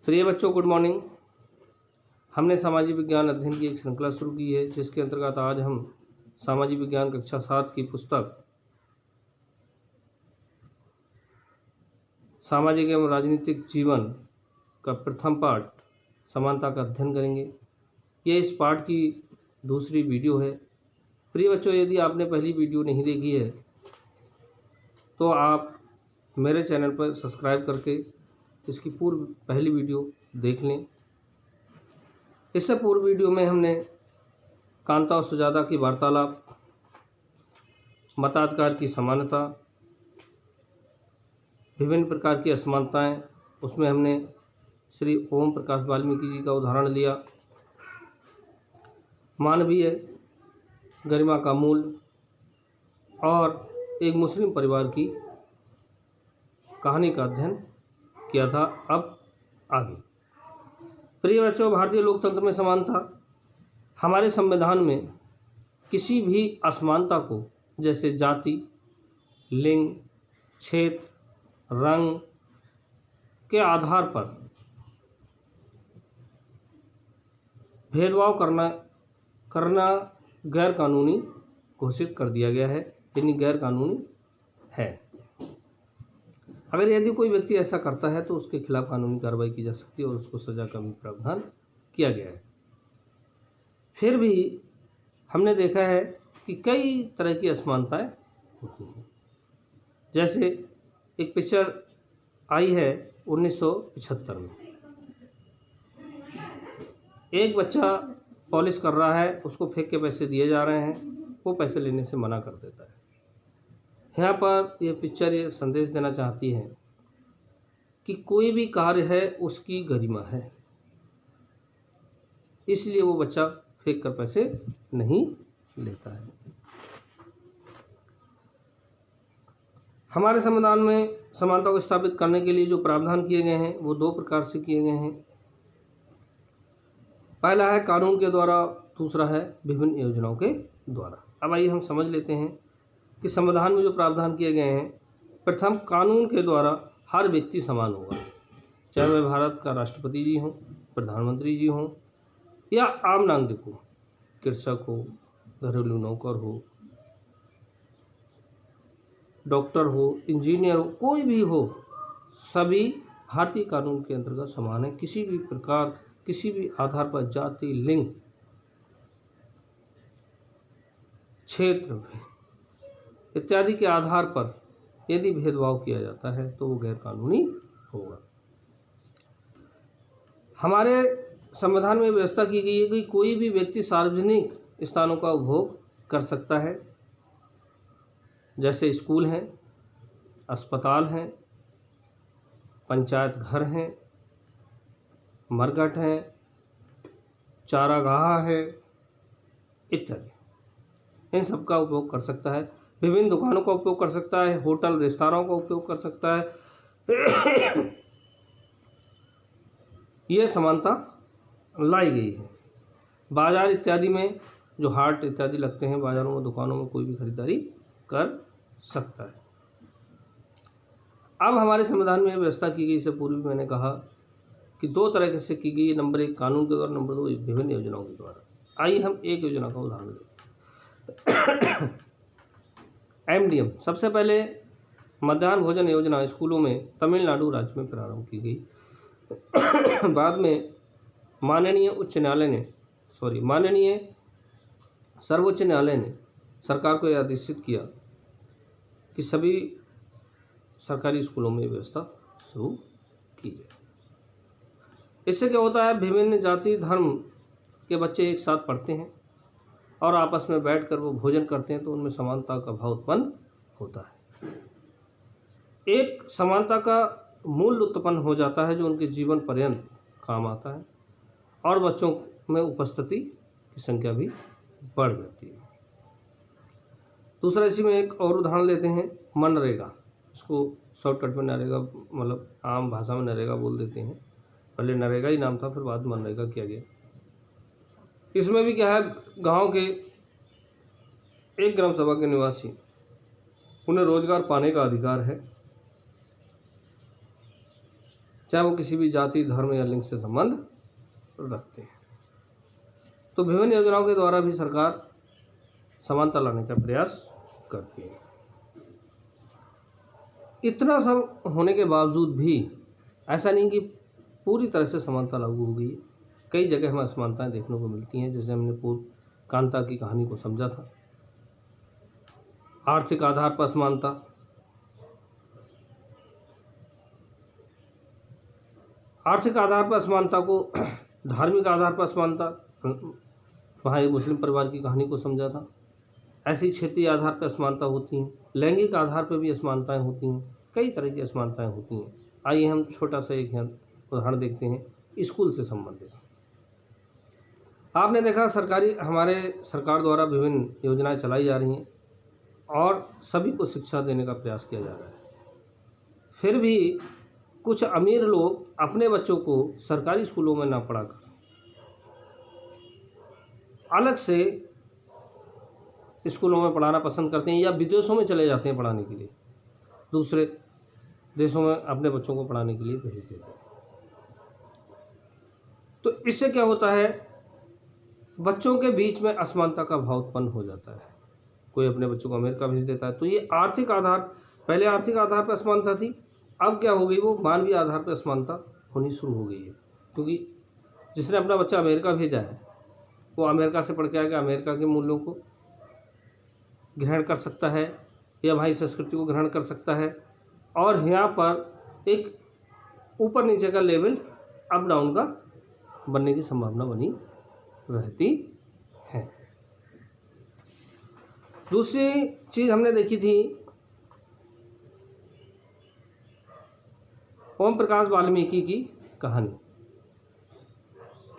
प्रिय बच्चों, good morning. हमने सामाजिक विज्ञान अध्ययन की एक श्रृंखला शुरू की है, जिसके अंतर्गत आज हम सामाजिक विज्ञान कक्षा 7 की पुस्तक सामाजिक एवं राजनीतिक जीवन का प्रथम पाठ समानता का अध्ययन करेंगे। यह इस पाठ की दूसरी वीडियो है। प्रिय बच्चों, यदि आपने पहली वीडियो नहीं देखी है तो आप मेरे चैनल पर सब्सक्राइब करके इसकी पहली वीडियो देख लें। इससे पूर्व वीडियो में हमने कांता और सुजाता की वार्तालाप, मताधिकार की समानता, विभिन्न प्रकार की असमानताएं, उसमें हमने श्री ओम प्रकाश वाल्मीकि जी का उदाहरण लिया, मानवीय गरिमा का मूल और एक मुस्लिम परिवार की कहानी का अध्ययन किया था। अब आगे प्रिय बच्चों, भारतीय लोकतंत्र में समानता हमारे संविधान में किसी भी असमानता को, जैसे जाति, लिंग, क्षेत्र, रंग के आधार पर भेदभाव करना गैर कानूनी घोषित कर दिया गया है, यानी गैर कानूनी है। अगर यदि कोई व्यक्ति ऐसा करता है तो उसके खिलाफ कानूनी कार्रवाई की जा सकती है और उसको सजा का भी प्रावधान किया गया है। फिर भी हमने देखा है कि कई तरह की असमानताएं होती हैं। जैसे एक पिक्चर आई है 1975 में, एक बच्चा पॉलिश कर रहा है, उसको फेंक के पैसे दिए जा रहे हैं, वो पैसे लेने से मना कर देता है। यहाँ पर यह पिक्चर ये संदेश देना चाहती है कि कोई भी कार्य है उसकी गरिमा है, इसलिए वो बच्चा फेंक कर पैसे नहीं लेता है। हमारे संविधान में समानता को स्थापित करने के लिए जो प्रावधान किए गए हैं वो दो प्रकार से किए गए हैं। पहला है कानून के द्वारा, दूसरा है विभिन्न योजनाओं के द्वारा। अब आइए हम समझ लेते हैं कि संविधान में जो प्रावधान किए गए हैं। प्रथम, कानून के द्वारा हर व्यक्ति समान होगा, चाहे वह भारत का राष्ट्रपति जी हों, प्रधानमंत्री जी हों या आम नागरिक हो, कृषक हो, घरेलू नौकर हो, डॉक्टर हो, इंजीनियर हो, कोई भी हो, सभी भारतीय कानून के अंतर्गत समान है। किसी भी प्रकार, किसी भी आधार पर जाति, लिंग, क्षेत्र इत्यादि के आधार पर यदि भेदभाव किया जाता है तो वो गैर कानूनी होगा। हमारे संविधान में व्यवस्था की गई है कि कोई भी व्यक्ति सार्वजनिक स्थानों का उपभोग कर सकता है, जैसे स्कूल हैं, अस्पताल हैं, पंचायत घर हैं, मरघट हैं, चारागाह है इत्यादि। इन सब का उपयोग कर सकता है। विभिन्न दुकानों का उपयोग कर सकता है, होटल रेस्तरां का उपयोग कर सकता है। यह समानता लाई गई है। बाजार इत्यादि में जो हाट इत्यादि लगते हैं, बाजारों में, दुकानों में कोई भी खरीदारी कर सकता है। अब हमारे संविधान में व्यवस्था की गई, इससे पूर्व भी मैंने कहा कि दो तरह से की गई है। नंबर एक कानून के द्वारा, नंबर दो विभिन्न योजनाओं के द्वारा। आइए हम एक योजना का उदाहरण लें। MDM सबसे पहले मध्याह्न भोजन योजना स्कूलों में तमिलनाडु राज्य में प्रारंभ की गई। बाद में माननीय सर्वोच्च न्यायालय ने सरकार को यह आदेशित किया कि सभी सरकारी स्कूलों में व्यवस्था शुरू की जाए। इससे क्या होता है, विभिन्न जाति धर्म के बच्चे एक साथ पढ़ते हैं और आपस में बैठकर वो भोजन करते हैं, तो उनमें समानता का भाव उत्पन्न होता है। एक समानता का मूल्य उत्पन्न हो जाता है जो उनके जीवन पर्यंत काम आता है और बच्चों में उपस्थिति की संख्या भी बढ़ जाती है। दूसरा, इसी में एक और उदाहरण लेते हैं, मनरेगा। इसको शॉर्टकट में नरेगा, मतलब आम भाषा में नरेगा बोल देते हैं। पहले नरेगा ही नाम था, फिर बाद में मनरेगा किया गया। इसमें भी क्या है, गांव के एक ग्राम सभा के निवासी, उन्हें रोजगार पाने का अधिकार है, चाहे वो किसी भी जाति, धर्म या लिंग से संबंध रखते हैं। तो विभिन्न योजनाओं के द्वारा भी सरकार समानता लाने का प्रयास करती है। इतना सब होने के बावजूद भी ऐसा नहीं कि पूरी तरह से समानता लागू हो गई है। कई जगह हमें असमानताएं देखने को मिलती हैं, जैसे हमने पूर्व कांता की कहानी को समझा था। आर्थिक आधार पर असमानता, आर्थिक आधार पर असमानता को धार्मिक आधार पर असमानता, वहाँ एक मुस्लिम परिवार की कहानी को समझा था। ऐसी क्षेत्रीय आधार पर असमानता होती हैं, लैंगिक आधार पर भी असमानताएं होती हैं, कई तरह की असमानताएं होती हैं। आइए हम छोटा सा एक उदाहरण देखते हैं स्कूल से संबंधित। आपने देखा हमारे सरकार द्वारा विभिन्न योजनाएं चलाई जा रही हैं और सभी को शिक्षा देने का प्रयास किया जा रहा है। फिर भी कुछ अमीर लोग अपने बच्चों को सरकारी स्कूलों में ना पढ़ाकर अलग से स्कूलों में पढ़ाना पसंद करते हैं या विदेशों में चले जाते हैं पढ़ाने के लिए, दूसरे देशों में अपने बच्चों को पढ़ाने के लिए भेज देते हैं। तो इससे क्या होता है, बच्चों के बीच में असमानता का भाव उत्पन्न हो जाता है। कोई अपने बच्चों को अमेरिका भेज देता है। तो ये आर्थिक आधार, पहले आर्थिक आधार पर असमानता थी, अब क्या हो गई, वो मानवीय आधार पर असमानता होनी शुरू हो गई है। क्योंकि जिसने अपना बच्चा अमेरिका भेजा है वो अमेरिका से पढ़ के आएगा, अमेरिका के मूल्यों को ग्रहण कर सकता है या भाई संस्कृति को ग्रहण कर सकता है, और यहाँ पर एक ऊपर नीचे का लेवल अप डाउन का बनने की संभावना बनी रहती है। दूसरी चीज़ हमने देखी थी, ओम प्रकाश वाल्मीकि की कहानी।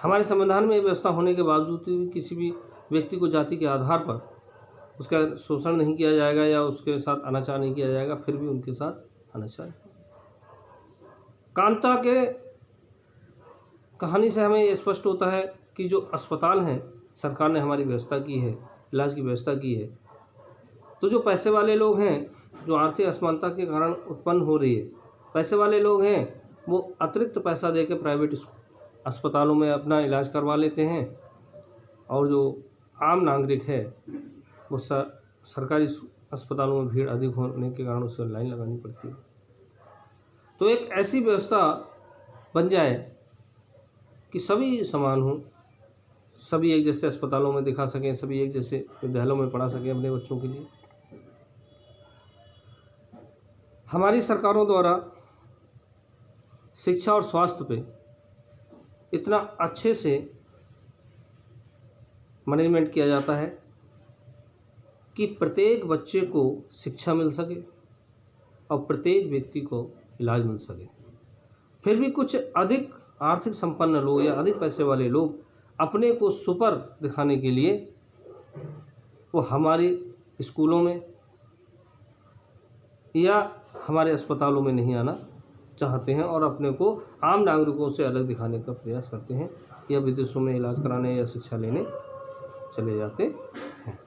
हमारे संविधान में व्यवस्था होने के बावजूद भी किसी भी व्यक्ति को जाति के आधार पर उसका शोषण नहीं किया जाएगा या उसके साथ अनाचार नहीं किया जाएगा, फिर भी उनके साथ अनाचार। कांता के कहानी से हमें ये स्पष्ट होता है कि जो अस्पताल हैं, सरकार ने हमारी व्यवस्था की है, इलाज की व्यवस्था की है, तो जो पैसे वाले लोग हैं, जो आर्थिक असमानता के कारण उत्पन्न हो रही है, पैसे वाले लोग हैं वो अतिरिक्त पैसा दे के प्राइवेट अस्पतालों में अपना इलाज करवा लेते हैं, और जो आम नागरिक है वो सरकारी अस्पतालों में भीड़ अधिक होने के कारण उसे लाइन लगानी पड़ती है। तो एक ऐसी व्यवस्था बन जाए कि सभी समान हों, सभी एक जैसे अस्पतालों में दिखा सकें, सभी एक जैसे विद्यालयों में पढ़ा सकें अपने बच्चों के लिए। हमारी सरकारों द्वारा शिक्षा और स्वास्थ्य पे इतना अच्छे से मैनेजमेंट किया जाता है कि प्रत्येक बच्चे को शिक्षा मिल सके और प्रत्येक व्यक्ति को इलाज मिल सके। फिर भी कुछ अधिक आर्थिक संपन्न लोग या अधिक पैसे वाले लोग अपने को सुपर दिखाने के लिए वो हमारे स्कूलों में या हमारे अस्पतालों में नहीं आना चाहते हैं और अपने को आम नागरिकों से अलग दिखाने का प्रयास करते हैं या विदेशों में इलाज कराने या शिक्षा लेने चले जाते हैं।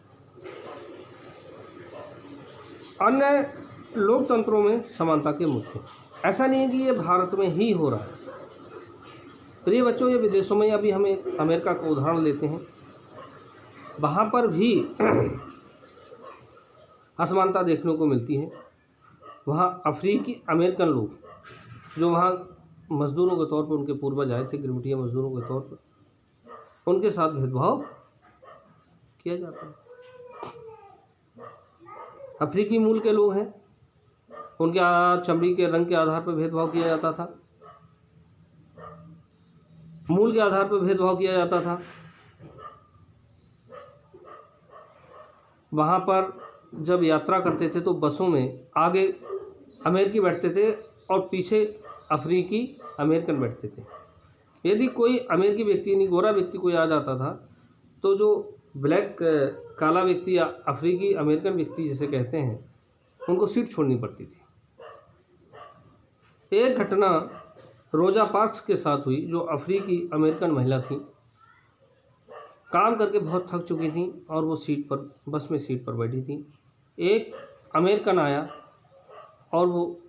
अन्य लोकतंत्रों में समानता के मुद्दे, ऐसा नहीं है कि ये भारत में ही हो रहा है। प्रिय बच्चों, ये विदेशों में, अभी हम अमेरिका का उदाहरण लेते हैं, वहाँ पर भी असमानता देखने को मिलती है। वहाँ अफ्रीकी अमेरिकन लोग जो वहाँ मज़दूरों के तौर पर उनके पूर्वज आए थे, गिरमिटिया मज़दूरों के तौर पर, उनके साथ भेदभाव किया जाता है। अफ्रीकी मूल के लोग हैं, उनके चमड़ी के रंग के आधार पर भेदभाव किया जाता था, मूल के आधार पर भेदभाव किया जाता था। वहाँ पर जब यात्रा करते थे तो बसों में आगे अमेरिकी बैठते थे और पीछे अफ्रीकी अमेरिकन बैठते थे। यदि कोई अमेरिकी व्यक्ति यानी गोरा व्यक्ति कोई आ जाता था तो जो ब्लैक काला व्यक्ति या अफ्रीकी अमेरिकन व्यक्ति जिसे कहते हैं, उनको सीट छोड़नी पड़ती थी। एक घटना रोजा पार्क्स के साथ हुई, जो अफ्रीकी अमेरिकन महिला थी, काम करके बहुत थक चुकी थी और वो बस में सीट पर बैठी थी। एक अमेरिकन आया और वो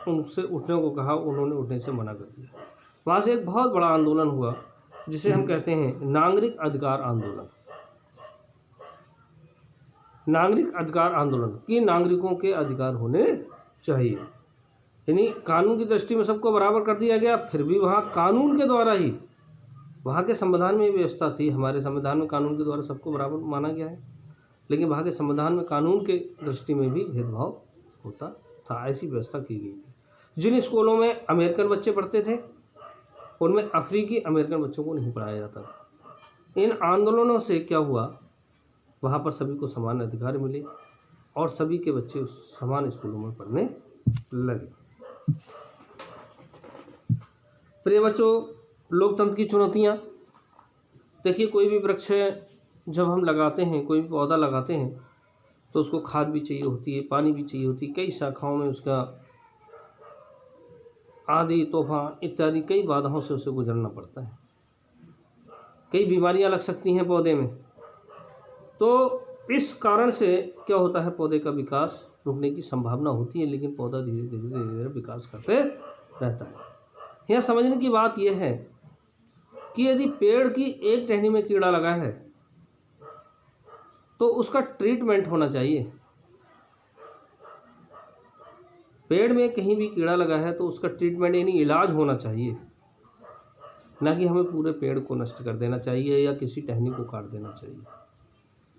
उनसे उठने को कहा, उन्होंने उठने से मना कर दिया। वहाँ से एक बहुत बड़ा आंदोलन हुआ जिसे हम कहते हैं नागरिक अधिकार आंदोलन। नागरिक अधिकार आंदोलन कि नागरिकों के अधिकार होने चाहिए, यानी कानून की दृष्टि में सबको बराबर कर दिया गया। फिर भी वहाँ कानून के द्वारा ही, वहाँ के संविधान में व्यवस्था थी, हमारे संविधान में कानून के द्वारा सबको बराबर माना गया है, लेकिन वहाँ के संविधान में कानून के दृष्टि में भी भेदभाव होता था, ऐसी व्यवस्था की गई थी। जिन स्कूलों में अमेरिकन बच्चे पढ़ते थे उनमें अफ्रीकी अमेरिकन बच्चों को नहीं पढ़ाया जाता था। इन आंदोलनों से क्या हुआ, वहाँ पर सभी को समान अधिकार मिले और सभी के बच्चे उस समान स्कूलों में पढ़ने लगे। प्रिय बच्चों, लोकतंत्र की चुनौतियाँ। देखिए, कोई भी वृक्ष जब हम लगाते हैं, कोई भी पौधा लगाते हैं तो उसको खाद भी चाहिए होती है, पानी भी चाहिए होती है, कई शाखाओं में उसका आंधी तूफान इत्यादि कई बाधाओं से उसे गुजरना पड़ता है। कई बीमारियां लग सकती हैं पौधे में, तो इस कारण से क्या होता है, पौधे का विकास रुकने की संभावना होती है, लेकिन पौधा धीरे धीरे धीरे धीरे विकास करते रहता है। यह समझने की बात यह है कि यदि पेड़ की एक टहनी में कीड़ा लगा है तो उसका ट्रीटमेंट होना चाहिए। पेड़ में कहीं भी कीड़ा लगा है तो उसका ट्रीटमेंट यानी इलाज होना चाहिए, ना कि हमें पूरे पेड़ को नष्ट कर देना चाहिए या किसी टहनी को काट देना चाहिए।